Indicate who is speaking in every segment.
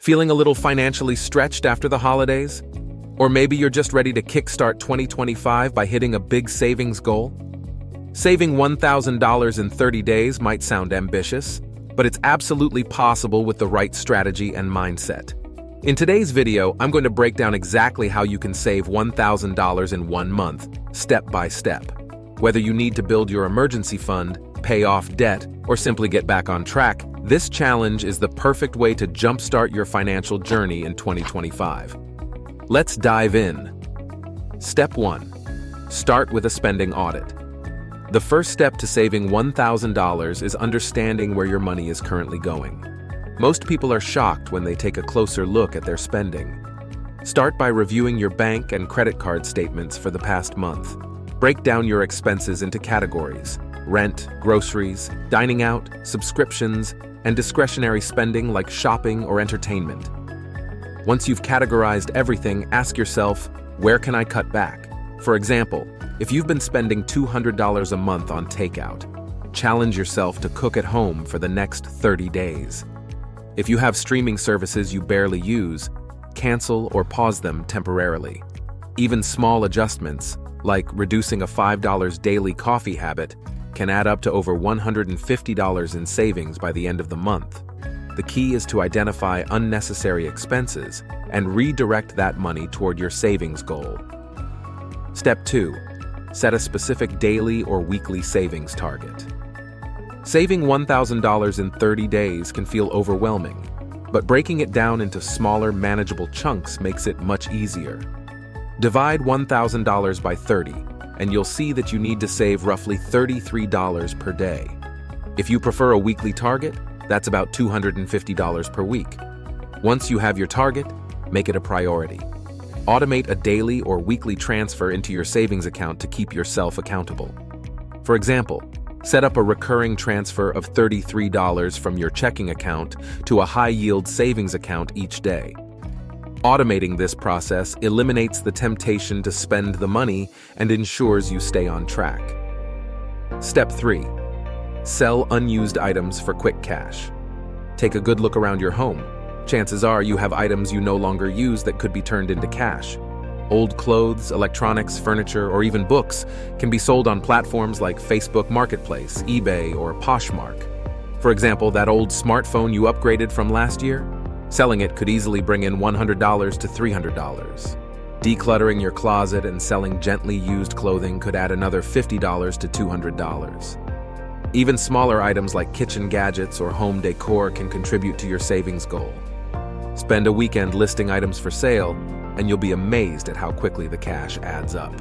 Speaker 1: Feeling a little financially stretched after the holidays? Or maybe you're just ready to kickstart 2025 by hitting a big savings goal? Saving $1,000 in 30 days might sound ambitious, but it's absolutely possible with the right strategy and mindset. In today's video, I'm going to break down exactly how you can save $1,000 in 1 month, step by step. Whether you need to build your emergency fund, pay off debt, or simply get back on track, this challenge is the perfect way to jumpstart your financial journey in 2025. Let's dive in. Step 1. Start with a spending audit. The first step to saving $1,000 is understanding where your money is currently going. Most people are shocked when they take a closer look at their spending. Start by reviewing your bank and credit card statements for the past month. Break down your expenses into categories: rent, groceries, dining out, subscriptions, and discretionary spending like shopping or entertainment. Once you've categorized everything, ask yourself, where can I cut back? For example, if you've been spending $200 a month on takeout, challenge yourself to cook at home for the next 30 days. If you have streaming services you barely use, cancel or pause them temporarily. Even small adjustments, like reducing a $5 daily coffee habit, can add up to over $150 in savings by the end of the month. The key is to identify unnecessary expenses and redirect that money toward your savings goal. Step 2. Set a specific daily or weekly savings target. Saving $1,000 in 30 days can feel overwhelming, but breaking it down into smaller, manageable chunks makes it much easier. Divide $1,000 by 30, and you'll see that you need to save roughly $33 per day. If you prefer a weekly target, that's about $250 per week. Once you have your target, make it a priority. Automate a daily or weekly transfer into your savings account to keep yourself accountable. For example, set up a recurring transfer of $33 from your checking account to a high-yield savings account each day. Automating this process eliminates the temptation to spend the money and ensures you stay on track. Step 3. Sell unused items for quick cash. Take a good look around your home. Chances are you have items you no longer use that could be turned into cash. Old clothes, electronics, furniture, or even books can be sold on platforms like Facebook Marketplace, eBay, or Poshmark. For example, that old smartphone you upgraded from last year? Selling it could easily bring in $100 to $300. Decluttering your closet and selling gently used clothing could add another $50 to $200. Even smaller items like kitchen gadgets or home decor can contribute to your savings goal. Spend a weekend listing items for sale, and you'll be amazed at how quickly the cash adds up.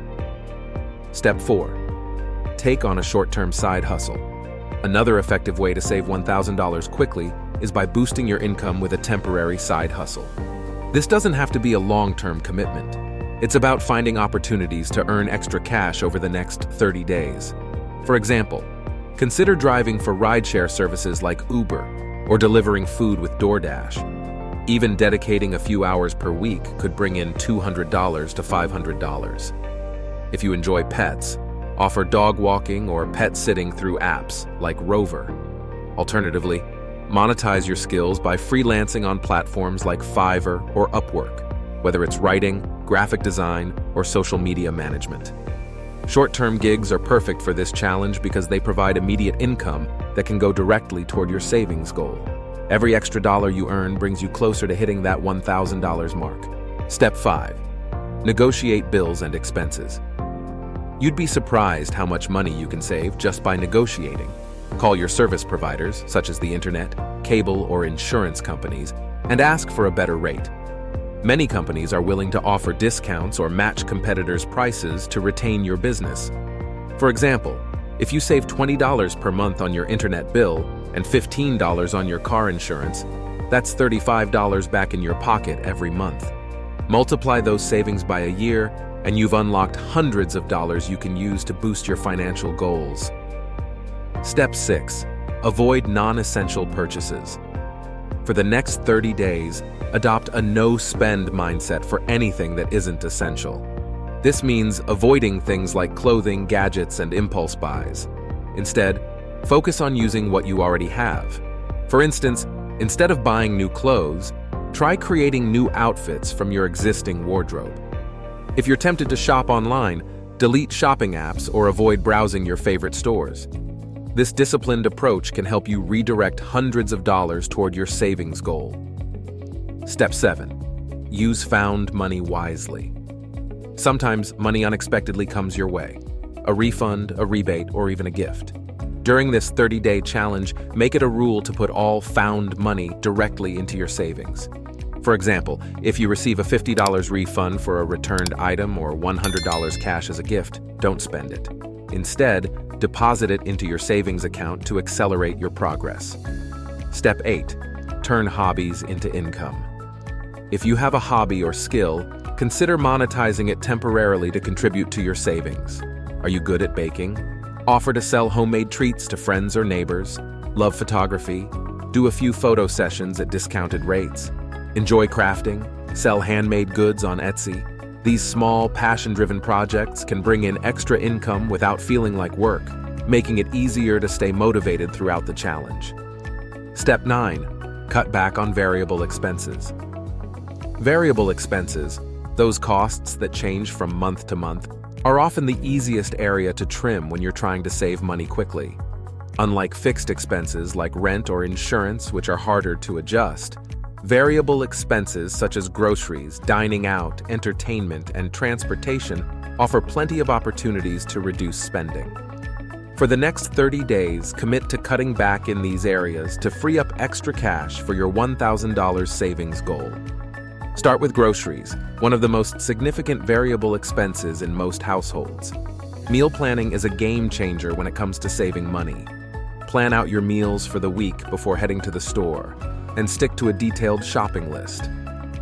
Speaker 1: Step 4. Take on a short-term side hustle. Another effective way to save $1,000 quickly is by boosting your income with a temporary side hustle. This doesn't have to be a long-term commitment. It's about finding opportunities to earn extra cash over the next 30 days. For example, consider driving for rideshare services like Uber or delivering food with DoorDash. Even dedicating a few hours per week could bring in $200 to $500. If you enjoy pets, offer dog walking or pet sitting through apps like Rover. Alternatively, monetize your skills by freelancing on platforms like Fiverr or Upwork, whether it's writing, graphic design, or social media management. Short-term gigs are perfect for this challenge because they provide immediate income that can go directly toward your savings goal. Every extra dollar you earn brings you closer to hitting that $1,000 mark. Step 5. Negotiate bills and expenses. You'd be surprised how much money you can save just by negotiating. Call your service providers, such as the internet, cable, or insurance companies, and ask for a better rate. Many companies are willing to offer discounts or match competitors' prices to retain your business. For example, if you save $20 per month on your internet bill and $15 on your car insurance, that's $35 back in your pocket every month. Multiply those savings by a year, and you've unlocked hundreds of dollars you can use to boost your financial goals. Step 6. Avoid non-essential purchases. For the next 30 days, adopt a no-spend mindset for anything that isn't essential. This means avoiding things like clothing, gadgets, and impulse buys. Instead, focus on using what you already have. For instance, instead of buying new clothes, Try creating new outfits from your existing wardrobe. If you're tempted to shop online, delete shopping apps or avoid browsing your favorite stores. This disciplined approach can help you redirect hundreds of dollars toward your savings goal. Step 7. Use found money wisely. Sometimes money unexpectedly comes your way. A refund, a rebate, or even a gift. During this 30-day challenge, make it a rule to put all found money directly into your savings. For example, if you receive a $50 refund for a returned item or $100 cash as a gift, don't spend it. Instead, deposit it into your savings account to accelerate your progress. Step 8. Turn hobbies into income. If you have a hobby or skill, consider monetizing it temporarily to contribute to your savings. Are you good at baking? Offer to sell homemade treats to friends or neighbors. Love photography? Do a few photo sessions at discounted rates. Enjoy crafting? Sell handmade goods on Etsy? These small, passion-driven projects can bring in extra income without feeling like work, making it easier to stay motivated throughout the challenge. Step 9. Cut back on variable expenses. Variable expenses, those costs that change from month to month, are often the easiest area to trim when you're trying to save money quickly. Unlike fixed expenses like rent or insurance, which are harder to adjust, variable expenses such as groceries, dining out, entertainment, and transportation offer plenty of opportunities to reduce spending. For the next 30 days, commit to cutting back in these areas to free up extra cash for your $1,000 savings goal. Start with groceries, one of the most significant variable expenses in most households. Meal planning is a game changer when it comes to saving money. Plan out your meals for the week before heading to the store, and stick to a detailed shopping list.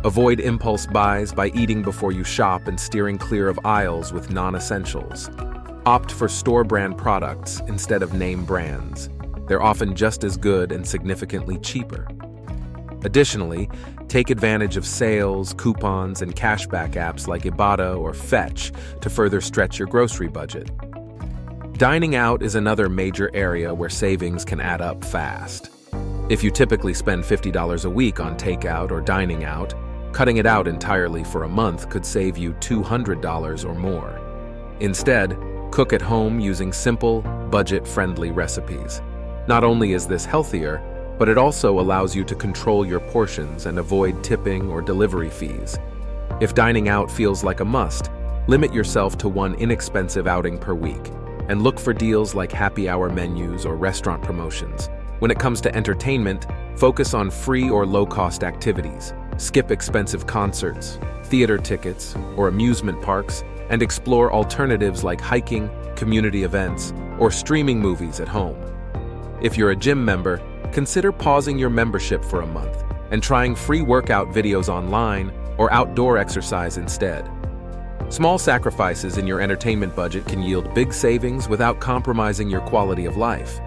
Speaker 1: Avoid impulse buys by eating before you shop and steering clear of aisles with non-essentials. Opt for store-brand products instead of name brands. They're often just as good and significantly cheaper. Additionally, take advantage of sales, coupons, and cashback apps like Ibotta or Fetch to further stretch your grocery budget. Dining out is another major area where savings can add up fast. If you typically spend $50 a week on takeout or dining out, cutting it out entirely for a month could save you $200 or more. Instead, cook at home using simple, budget-friendly recipes. Not only is this healthier, but it also allows you to control your portions and avoid tipping or delivery fees. If dining out feels like a must, limit yourself to one inexpensive outing per week, and look for deals like happy hour menus or restaurant promotions. When it comes to entertainment, focus on free or low-cost activities. Skip expensive concerts, theater tickets, or amusement parks, and explore alternatives like hiking, community events, or streaming movies at home. If you're a gym member, consider pausing your membership for a month and trying free workout videos online or outdoor exercise instead. Small sacrifices in your entertainment budget can yield big savings without compromising your quality of life.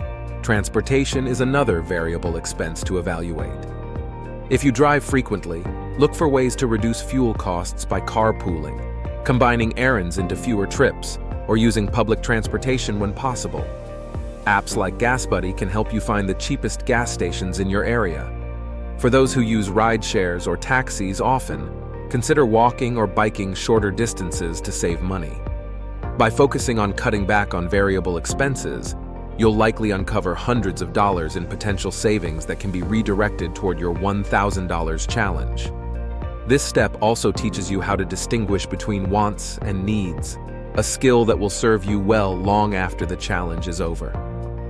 Speaker 1: Transportation is another variable expense to evaluate. If you drive frequently, look for ways to reduce fuel costs by carpooling, combining errands into fewer trips, or using public transportation when possible. Apps like GasBuddy can help you find the cheapest gas stations in your area. For those who use ride shares or taxis often, consider walking or biking shorter distances to save money. By focusing on cutting back on variable expenses, you'll likely uncover hundreds of dollars in potential savings that can be redirected toward your $1,000 challenge. This step also teaches you how to distinguish between wants and needs, a skill that will serve you well long after the challenge is over.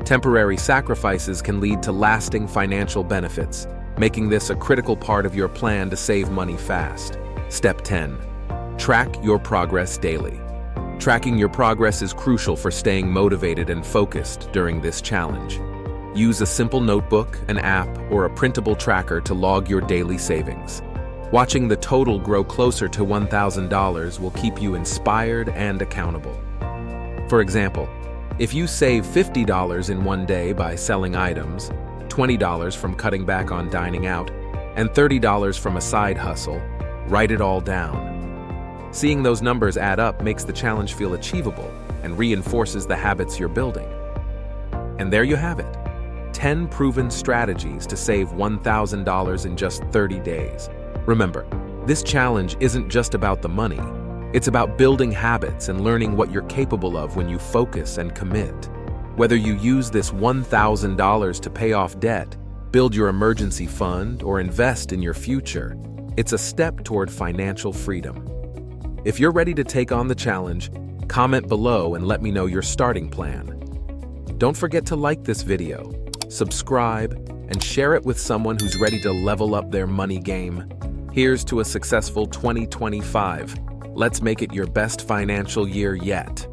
Speaker 1: Temporary sacrifices can lead to lasting financial benefits, making this a critical part of your plan to save money fast. Step 10. Track your progress daily. Tracking your progress is crucial for staying motivated and focused during this challenge. Use a simple notebook, an app, or a printable tracker to log your daily savings. Watching the total grow closer to $1,000 will keep you inspired and accountable. For example, if you save $50 in one day by selling items, $20 from cutting back on dining out, and $30 from a side hustle, write it all down. Seeing those numbers add up makes the challenge feel achievable and reinforces the habits you're building. And there you have it, 10 proven strategies to save $1,000 in just 30 days. Remember, this challenge isn't just about the money. It's about building habits and learning what you're capable of when you focus and commit. Whether you use this $1,000 to pay off debt, build your emergency fund, or invest in your future, it's a step toward financial freedom. If you're ready to take on the challenge, comment below and let me know your starting plan. Don't forget to like this video, subscribe, and share it with someone who's ready to level up their money game. Here's to a successful 2025. Let's make it your best financial year yet.